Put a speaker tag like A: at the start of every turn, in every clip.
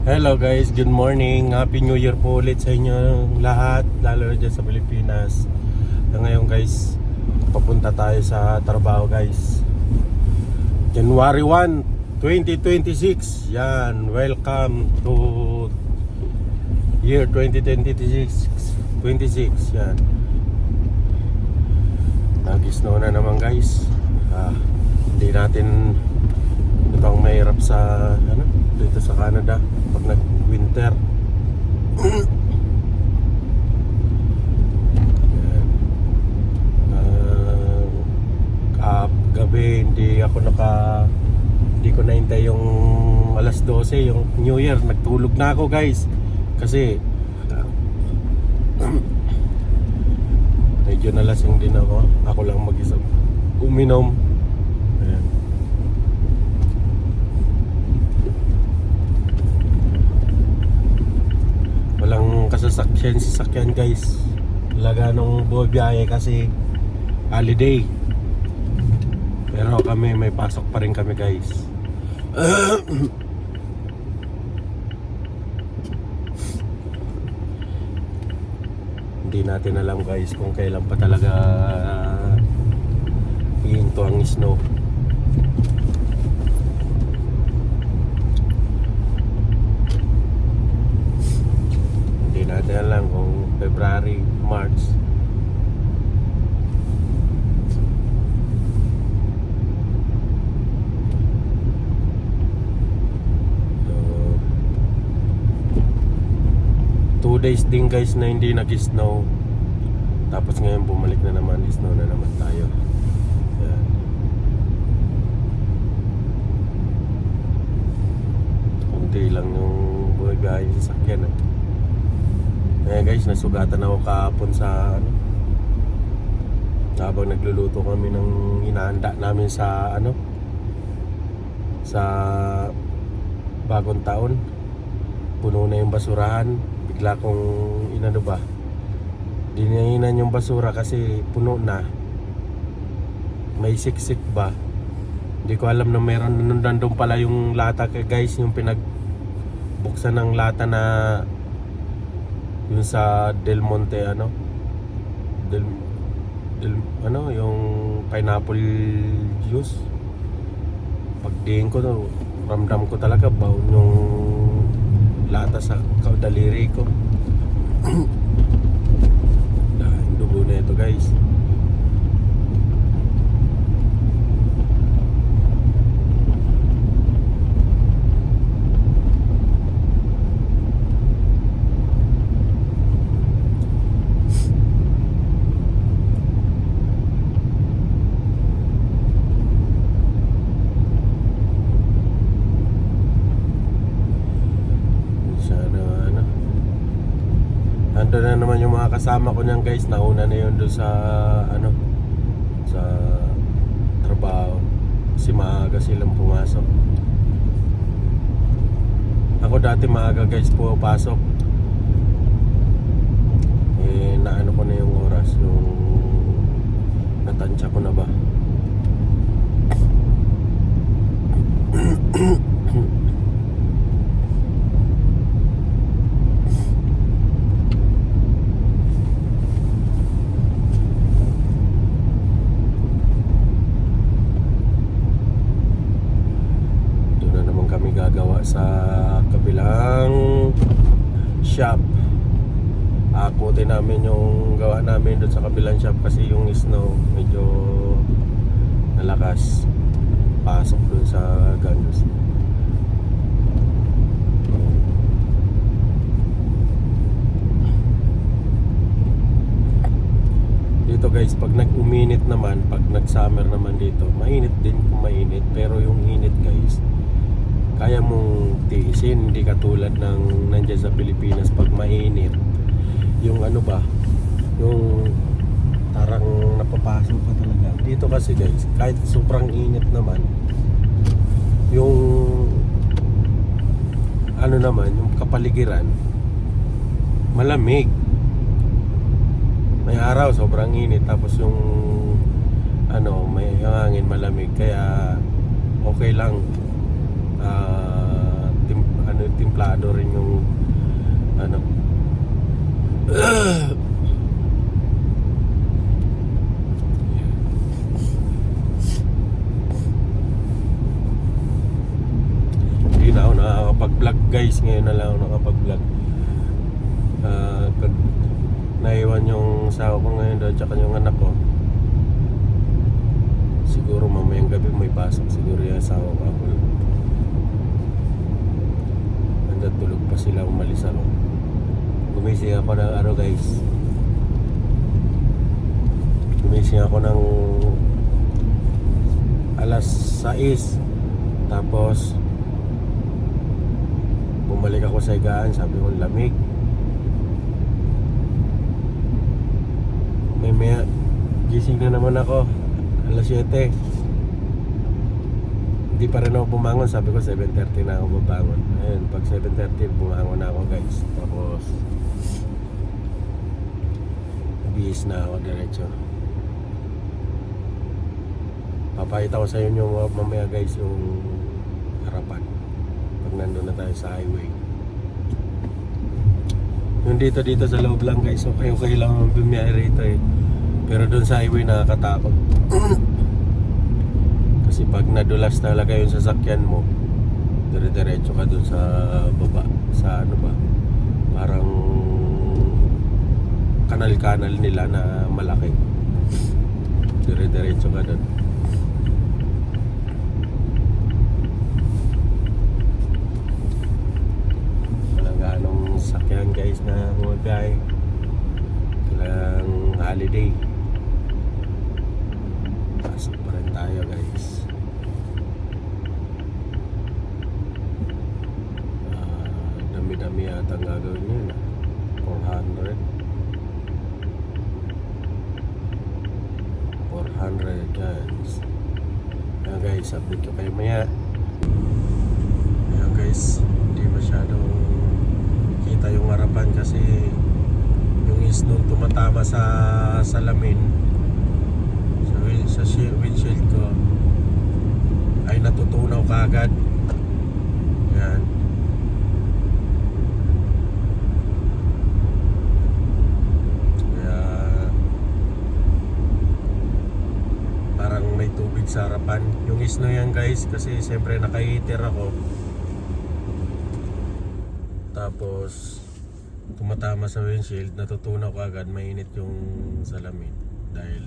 A: Hello guys, good morning. Happy New Year po ulit sa inyo lahat, lalo na dyan sa Pilipinas. Ngayon guys, papunta tayo sa trabaho guys. January 1, 2026. Yan, welcome to year 2026. 26, yan. Nag-snow na naman guys. Hindi natin ito ang mahirap sa dito sa Canada pag nag-winter. Gabi hindi ko naintay yung alas 12 yung New Year. Nagtulog na ako guys kasi medyo nalasing din ako lang mag-isa uminom. Ayan. Walang sasakyan guys. Laga nung bumiyahe kasi holiday. Pero kami may pasok pa rin kami guys. Hindi natin alam guys kung kailan pa talaga hihinto ang snow. Hindi natin alam kung February, March. So, 2 days din guys na hindi nag-snow. Tapos ngayon bumalik na naman, snow na naman tayo. Yan. Kunti lang yung bumibiyahe sa sakyan guys, nasugatan ako kahapon sa habang nagluluto kami ng hinahanda namin sa sa bagong taon. Puno na yung basurahan. Bigla kong dinihinan yung basura kasi puno na. May siksik ba? Hindi ko alam na meron nandun pala yung lata guys, yung pinagbuksan ng lata na yung sa Del Monte yung pineapple juice. Pagdiin ko ramdam ko talaga baon yung lata sa daliri ko. Dahil dugo na ito guys. Nandun na naman yung mga kasama ko niyan guys. Nauna na yun doon sa sa trabaho kasi maaga silang pumasok. Ako dati maaga guys pumapasok. Naano ko na yung oras, yung natansya ko na ba. Gagawa sa kabilang shop. Akutin namin yung gawa namin doon sa kabilang shop kasi yung snow medyo nalakas pasok doon sa guns. Dito guys, pag nag-uminit naman, pag nag-summer naman dito, mainit din kung mainit, pero yung init guys kaya mong tiisin, hindi katulad ng nandiyan sa Pilipinas pag mainit. Yung yung tarang napapasok pa talaga. Dito kasi guys, kahit sobrang init naman, yung yung kapaligiran malamig. May araw sobrang init, tapos yung may hangin malamig, kaya okay lang. Timpla suplado rin yung ano. Hindi na ako nakakapag-vlog guys, ngayon na lang ako nakapag-vlog. Pag naiwan yung sawa ko ngayon doon tsaka yung anak ko, siguro mamayang gabi may pasok siguro yung asawa ko. Ako tulog pa sila, umalis ako. Gumising ako ng ano guys, gumising ako ng alas 6. Tapos bumalik ako sa higaan, sabi ko lamig. May gising na naman ako alas 7. Hindi pa rin ako bumangon, sabi ko 7:30 na ako babangon. Ayun, pag 7:30 bumangon na ako guys. Tapos bihis na ako diretso. Papakita ko sa inyo mamaya guys yung harapan pag nandun na tayo sa highway. Yung dito sa loob lang guys, okay lang bumiyahe rito eh. Pero dun sa highway nakakatakot. Kasi pag nadulas talaga yung sasakyan mo, dire-diretso ka dun sa baba, sa ano ba, parang kanal-kanal nila na malaki. Dire-diretso ka dun. Walang ganong sakyan guys na mga guy. Walang holiday. Pasok pa rin tayo guys. Dami-dami yata ang gagawin yun. 400 guys. Ayan guys, update ko kayo maya. Ayan guys, hindi masyadong kita yung harapan kasi yung isnong tumatama sa salamin sa windshield ko ay natutunaw kaagad. Yan. Kaya parang may tubig sa harapan. Yung isno yan guys kasi siyempre naka-heater ako. Tapos tumatama sa windshield, natutunaw kaagad, mainit yung salamin dahil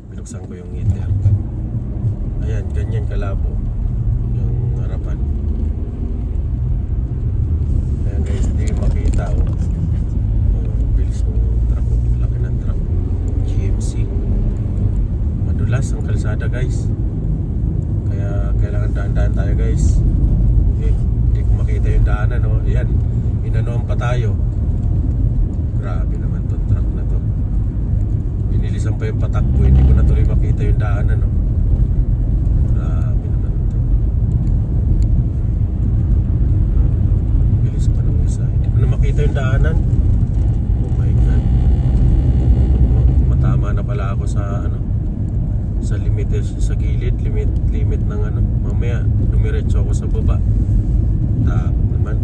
A: binuksan ko yung heater. Ayan, ganyan kalabo yung harapan. Ayan guys, hindi makita oh. Bilis ng truck, laki ng truck. GMC. Madulas ang kalsada guys. Kaya kailangan daan-daan tayo guys. Hindi ko makita yung daanan oh. Ayan, inanoan pa tayo. Grabe naman tong truck na to. Binilisan pa yung patakbo, hindi ko na tuloy makita yung daanan no. Grabe naman to. Bilis pa ng isa. Hindi ko na makita yung daanan. Oh my god. Matama na pala ako sa ano, sa limit, sa gilid, limit ng ano. Mamaya dumiretso ako sa baba. Tapos naman.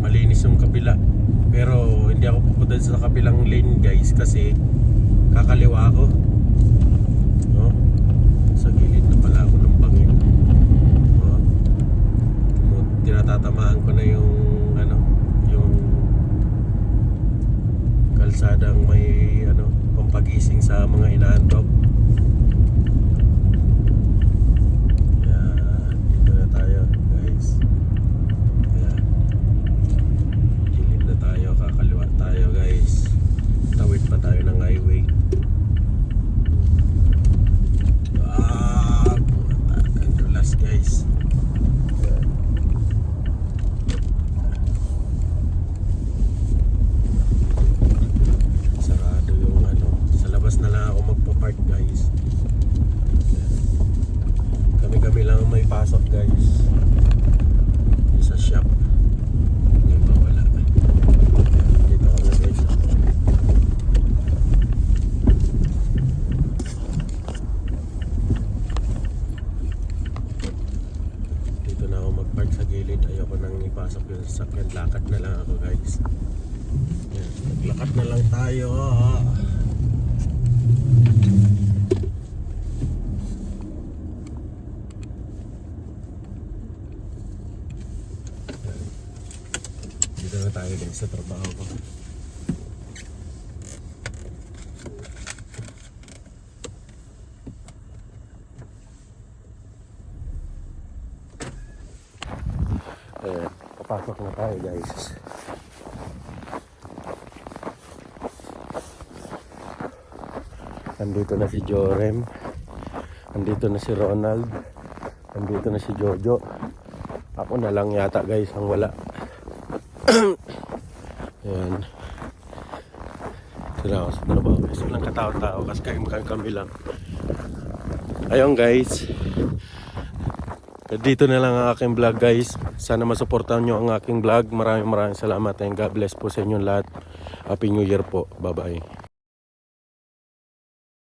A: Malinis yung kabila. Pero hindi ako pupunta sa kabilang lane guys kasi kakaliwa ako. No? Sa gilid na pala ako ng bangin. No? Tinatatamaan ko na yung ano, yung kalsadang may ano, pampagising sa mga inaantok. Dito na tayo guys. Kakaliwa tayo guys. Tawid pa tayo ng highway. Ang dulas guys. Sarado yung ano. Sa labas na lang ako magpa-park guys. Kami lang may pasok guys. Sa shop. lang sa gilid. Ayoko nang ipasok yung sasakyan. Lakad na lang ako guys. Yan. Naglakad na lang tayo. Yan. Dito na tayo guys sa trabaho ko. Ayan, papasok na tayo guys. Nandito na si Jorem. Nandito na si Ronald. Nandito na si Jojo. Ako na lang yata guys ang wala. Ayan. Ito na ako sa trabaho guys. Walang katao-tao kasi kami lang. Ayun guys. Dito na lang ang aking vlog guys. Sana masuportahan nyo ang aking vlog. Maraming salamat and God bless po sa inyong lahat. Happy New Year po. Bye bye.